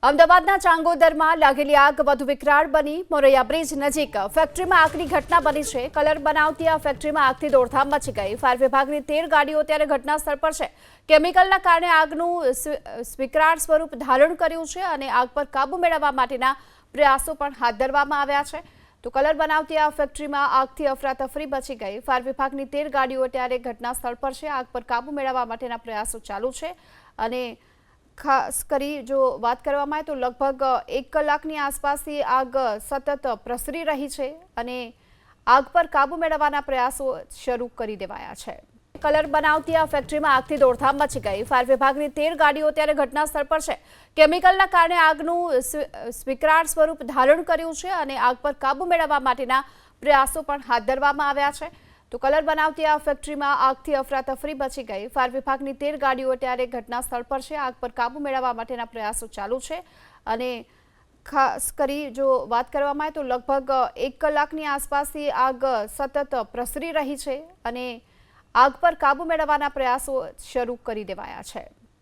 અમદાવાદના ચાંગોદરમાં લાગેલી આગ વધુ વિકરાળ બની. મોરૈયા બ્રિજ નજીક ફેક્ટરીમાં આગની ઘટના બની છે. કલર બનાવતી આ ફેક્ટરીમાં આગથી દોડધામ મચી ગઈ. ફાયર વિભાગની 13 ગાડીઓ ત્યારે ઘટના સ્થળ પર છે. કેમિકલના કારણે આગનું વિકરાળ સ્વરૂપ ધારણ કર્યું છે અને આગ પર કાબુ મેળવવા માટેના પ્રયાસો પણ હાથ ધરવામાં આવ્યા છે. તો કલર બનાવતી આ ફેક્ટરીમાં આગથી અફરાતફરી મચી ગઈ. ફાયર વિભાગની 13 ગાડીઓ ત્યારે ઘટના સ્થળ પર છે. આગ પર કાબુ મેળવવા માટેના પ્રયાસો ચાલુ છે અને ખાસ કરી જો વાત કરવામાં આવે તો લગભગ 1 કલાકની આસપાસથી આગ સતત પ્રસરી રહી છે અને આગ પર કાબુ મેળવવાના પ્રયાસો શરૂ કરી દેવાયા છે. કલર બનાવતી આ ફેક્ટરીમાં આગથી દોડધામ મચી ગઈ. ફાયર વિભાગની 13 ગાડીઓ ત્યારે ઘટના સ્થળ પર છે. કેમિકલના કારણે આગનું વિકરાળ સ્વરૂપ ધારણ કર્યું છે અને આગ પર કાબુ મેળવવા માટેના પ્રયાસો પણ હાથ ધરવામાં આવ્યા છે. તો કલર બનાવતી આ ફેક્ટરીમાં આગથી અફરાતફરી મચી ગઈ. ફાયર વિભાગની 13 ગાડીઓ ત્યારે ઘટના સ્થળ પર છે. આગ પર કાબુ મેળવવા માટેના પ્રયાસો ચાલુ છે અને ખાસ કરી જો વાત કરવામાં આવે તો લગભગ 1 કલાકની આસપાસથી આગ સતત પ્રસરી રહી છે અને આગ પર કાબુ મેળવવાના પ્રયાસો શરૂ કરી દેવાયા છે.